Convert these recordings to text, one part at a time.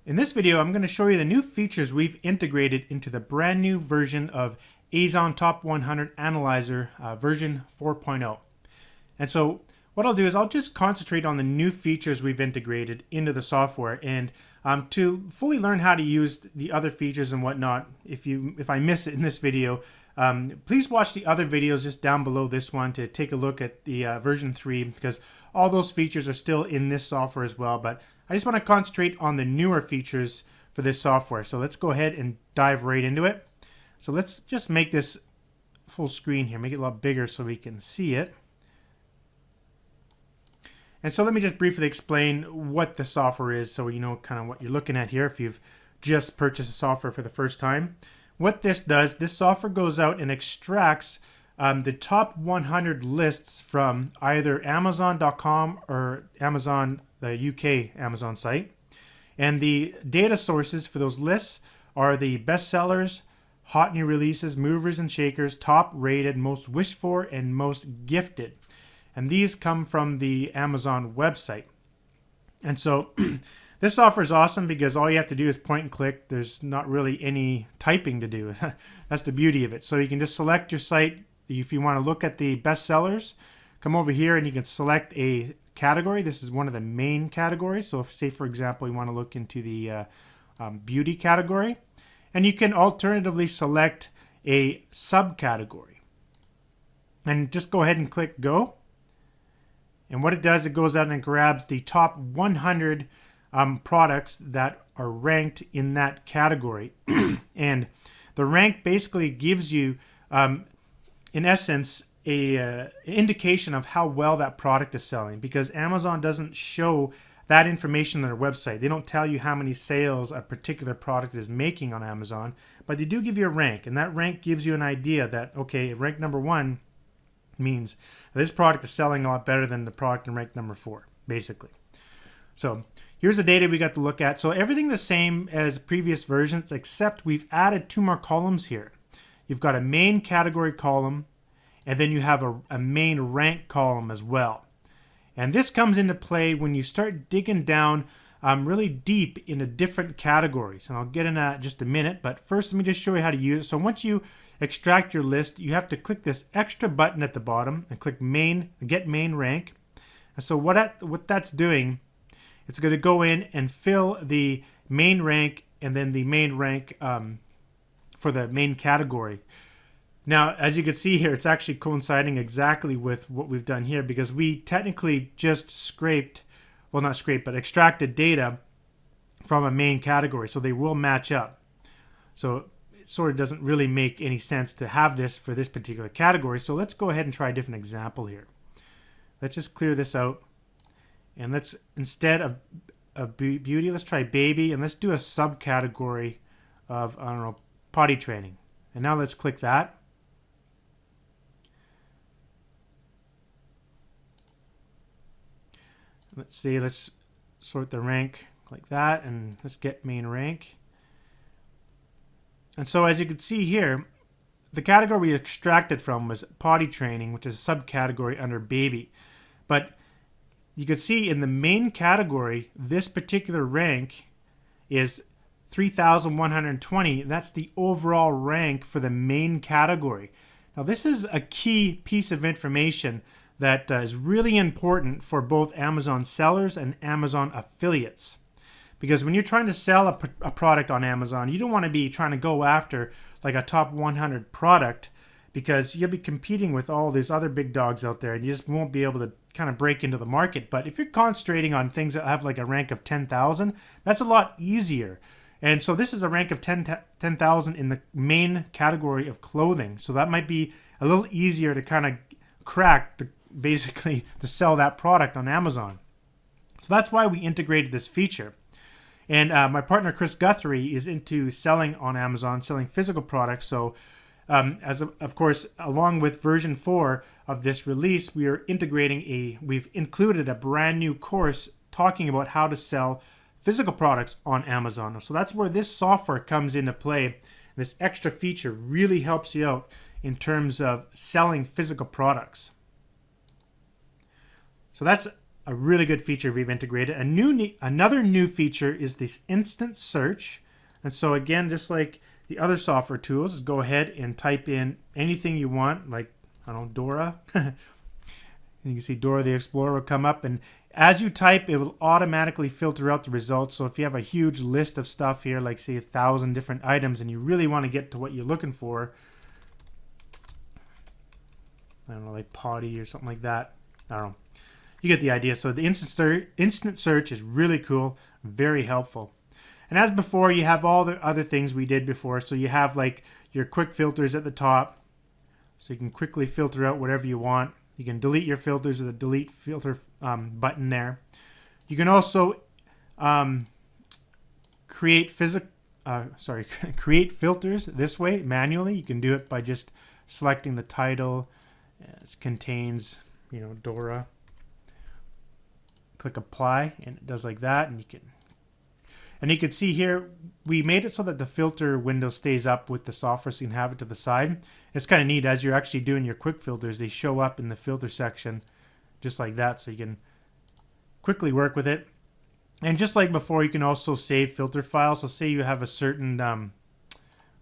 In this video, I'm going to show you the new features we've integrated into the brand new version of Amazon Top 100 Analyzer version 4.0. And so what I'll do is I'll just concentrate on the new features we've integrated into the software, and to fully learn how to use the other features and whatnot, if I miss it in this video, please watch the other videos just down below this one to take a look at the version 3, because all those features are still in this software as well. But I just want to concentrate on the newer features for this software. So let's go ahead and dive right into it. So let's just make this full screen here, make it a lot bigger so we can see it. And so let me just briefly explain what the software is so you know kind of what you're looking at here if you've just purchased the software for the first time. What this does, this software goes out and extracts the top 100 lists from either Amazon.com or Amazon, the UK Amazon site. And the data sources for those lists are the bestsellers, hot new releases, movers and shakers, top rated, most wished for, and most gifted. And these come from the Amazon website. And so this software is awesome because all you have to do is point and click. There's not really any typing to do. That's the beauty of it. So you can just select your site. If you want to look at the bestsellers, come over here and you can select a category. This is one of the main categories. So if, say, for example, you want to look into the beauty category, and you can alternatively select a subcategory. And just go ahead and click go. And what it does, it goes out and grabs the top 100 products that are ranked in that category. And the rank basically gives you, in essence, an indication of how well that product is selling, because Amazon doesn't show that information on their website. They don't tell you how many sales a particular product is making on Amazon, but they do give you a rank, and that rank gives you an idea that, okay, rank number 1 means this product is selling a lot better than the product in rank number 4, basically. So here's the data we got to look at. So everything the same as previous versions, except we've added 2 more columns here. You've got a main category column, and then you have a main rank column as well. And this comes into play when you start digging down really deep into different categories. And I'll get into that in just a minute, but first let me just show you how to use it. So once you extract your list, you have to click this extra button at the bottom and click get main rank. And so what that's doing, it's going to go in and fill the main rank and then the main rank for the main category. Now, as you can see here, it's actually coinciding exactly with what we've done here, because we technically just extracted data from a main category, so they will match up. So it sort of doesn't really make any sense to have this for this particular category. So let's go ahead and try a different example here. Let's just clear this out. And let's, instead of beauty, let's try baby, and let's do a subcategory of, I don't know, potty training. And now let's click that. Let's see, let's sort the rank like that, and let's get main rank. And so as you can see here, the category we extracted from was potty training, which is a subcategory under baby. But you can see in the main category, this particular rank is 3,120. That's the overall rank for the main category. Now this is a key piece of information that is really important for both Amazon sellers and Amazon affiliates. Because when you're trying to sell a product on Amazon, you don't want to be trying to go after like a top 100 product, because you'll be competing with all these other big dogs out there and you just won't be able to kind of break into the market. But if you're concentrating on things that have like a rank of 10,000, that's a lot easier. And so this is a rank of 10,000 in the main category of clothing. So that might be a little easier to kind of crack, basically to sell that product on Amazon. So that's why we integrated this feature. And my partner Chris Guthrie is into selling on Amazon, selling physical products. So of course, along with version 4 of this release, we've included a brand new course talking about how to sell physical products on Amazon. So that's where this software comes into play. This extra feature really helps you out in terms of selling physical products. So that's a really good feature we've integrated. Another new feature is this instant search. And so again, just like the other software tools, is go ahead and type in anything you want, like, I don't know, Dora. You can see Dora the Explorer will come up, and as you type, it will automatically filter out the results. So if you have a huge list of stuff here, like say 1,000 different items, and you really want to get to what you're looking for, I don't know, like potty or something like that. I don't know. You get the idea. So the instant search is really cool, very helpful. And as before, you have all the other things we did before. So you have like your quick filters at the top, so you can quickly filter out whatever you want. You can delete your filters with the delete filter button there. You can also create filters this way manually. You can do it by just selecting the title. It contains, you know, Dora. Click apply, and it does like that, and you can see here we made it so that the filter window stays up with the software, so you can have it to the side. It's kind of neat. As you're actually doing your quick filters, they show up in the filter section just like that, so you can quickly work with it. And just like before, you can also save filter files. So say you have a certain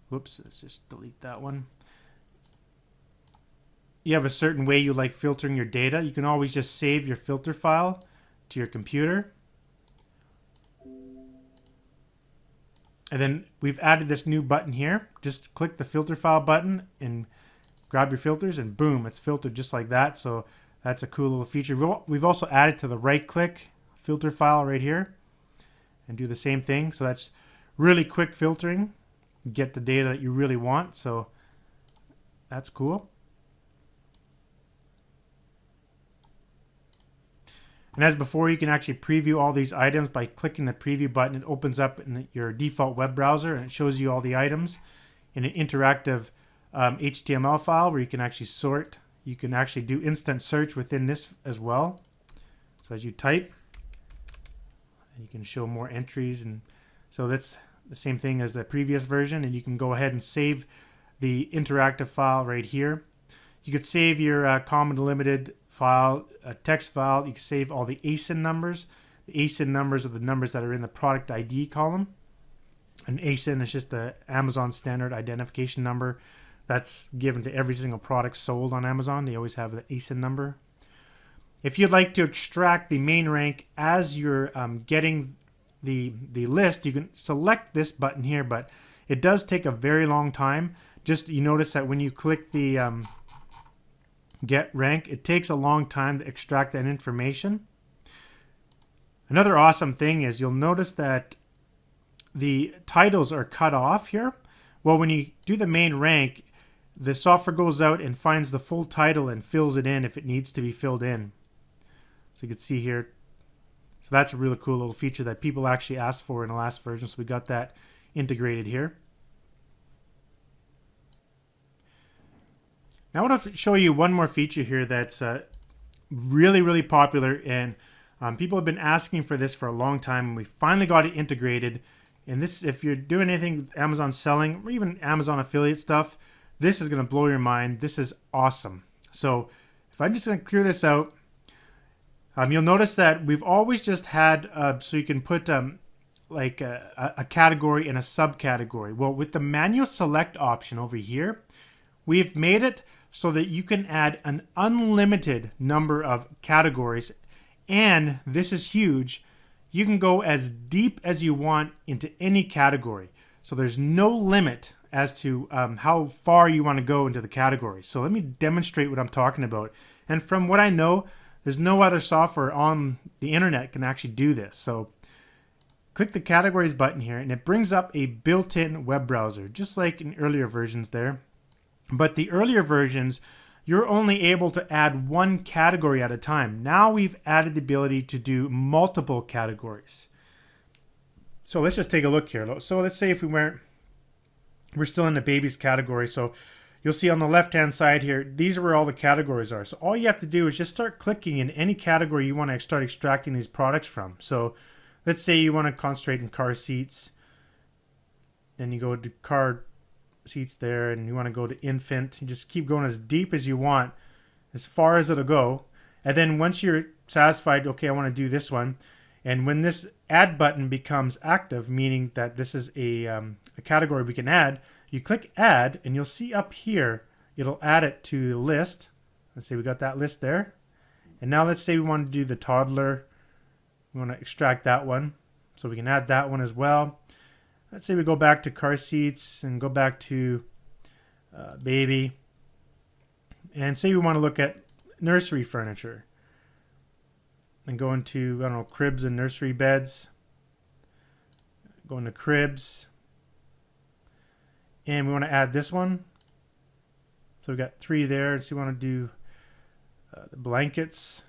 whoops, let's just delete that one. You have a certain way you like filtering your data, you can always just save your filter file to your computer. And then we've added this new button here. Just click the filter file button and grab your filters, and boom, it's filtered just like that. So that's a cool little feature. We've also added to the right click filter file right here and do the same thing. So that's really quick filtering. Get the data that you really want. So that's cool. And as before, you can actually preview all these items by clicking the preview button. It opens up in your default web browser, and it shows you all the items in an interactive HTML file where you can actually sort. You can actually do instant search within this as well. So as you type, you can show more entries. And so that's the same thing as the previous version. And you can go ahead and save the interactive file right here. You could save your comma delimited file, a text file. You can save all the ASIN numbers. The ASIN numbers are the numbers that are in the product ID column. An ASIN is just the Amazon standard identification number that's given to every single product sold on Amazon. They always have the ASIN number. If you'd like to extract the main rank as you're getting the list, you can select this button here, but it does take a very long time. Just you notice that when you click the get rank, it takes a long time to extract that information. Another awesome thing is you'll notice that the titles are cut off here. Well, when you do the main rank, the software goes out and finds the full title and fills it in if it needs to be filled in. So you can see here. So that's a really cool little feature that people actually asked for in the last version. So we got that integrated here. Now I want to show you one more feature here that's really, really popular, and people have been asking for this for a long time, and we finally got it integrated. And this, if you're doing anything with Amazon selling or even Amazon affiliate stuff, this is going to blow your mind. This is awesome. So if I'm just going to clear this out, you'll notice that we've always just had, so you can put like a category and a subcategory. Well, with the manual select option over here, we've made it so that you can add an unlimited number of categories. And this is huge. You can go as deep as you want into any category. So there's no limit as to how far you want to go into the category. So let me demonstrate what I'm talking about. And from what I know, there's no other software on the internet can actually do this. So click the categories button here, and it brings up a built-in web browser, just like in earlier versions there. But the earlier versions, you're only able to add one category at a time. Now we've added the ability to do multiple categories. So let's just take a look here. So let's say if we're still in the babies category. So you'll see on the left-hand side here, these are where all the categories are. So all you have to do is just start clicking in any category you want to start extracting these products from. So let's say you want to concentrate in car seats. Then you go to car seats there, and you want to go to infant. You just keep going as deep as you want, as far as it'll go. And then once you're satisfied, okay, I want to do this one. And when this add button becomes active, meaning that this is a category we can add, you click add and you'll see up here, it'll add it to the list. Let's say we got that list there. And now let's say we want to do the toddler. We want to extract that one. So we can add that one as well. Let's say we go back to car seats and go back to baby. And say we want to look at nursery furniture. And go into, I don't know, cribs and nursery beds. Go into cribs. And we want to add this one. So we've got 3 there. So we want to do the blankets.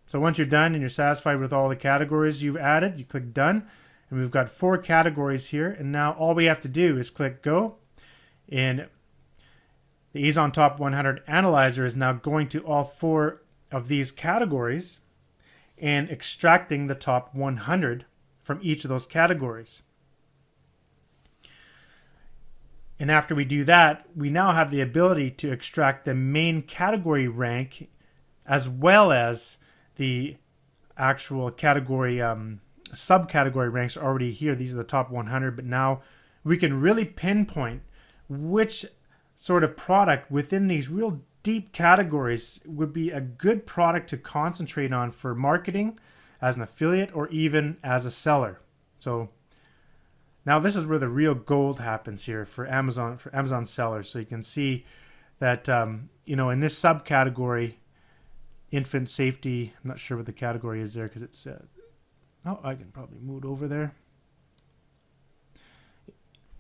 So once you're done and you're satisfied with all the categories you've added, you click done. And we've got 4 categories here. And now all we have to do is click go. And the Ease on Top 100 Analyzer is now going to all 4 of these categories and extracting the top 100 from each of those categories. And after we do that, we now have the ability to extract the main category rank as well as the actual category subcategory ranks are already here. These are the top 100, but now we can really pinpoint which sort of product within these real deep categories would be a good product to concentrate on for marketing as an affiliate or even as a seller. So now this is where the real gold happens here for Amazon sellers. So you can see that you know, in this subcategory, infant safety, I'm not sure what the category is there because it's oh, I can probably move it over there.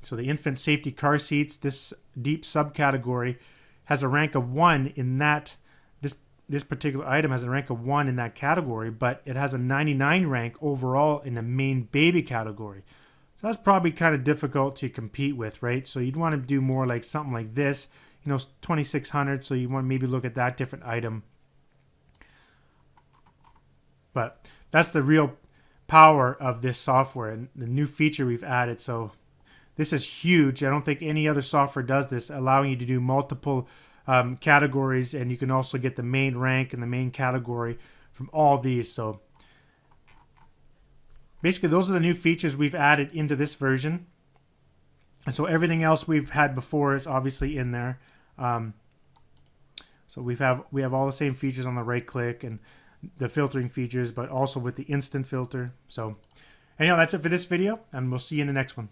So the infant safety car seats, this deep subcategory has a rank of 1 in that, this particular item has a rank of 1 in that category, but it has a 99 rank overall in the main baby category. So that's probably kind of difficult to compete with, right? So you'd want to do more like something like this, you know, 2600, so you want to maybe look at that different item. But that's the real power of this software and the new feature we've added. So this is huge. I don't think any other software does this, allowing you to do multiple categories, and you can also get the main rank and the main category from all these. So basically, those are the new features we've added into this version. And so everything else we've had before is obviously in there. So we have all the same features on the right click and the filtering features, but also with the instant filter. So anyhow, that's it for this video, and we'll see you in the next one.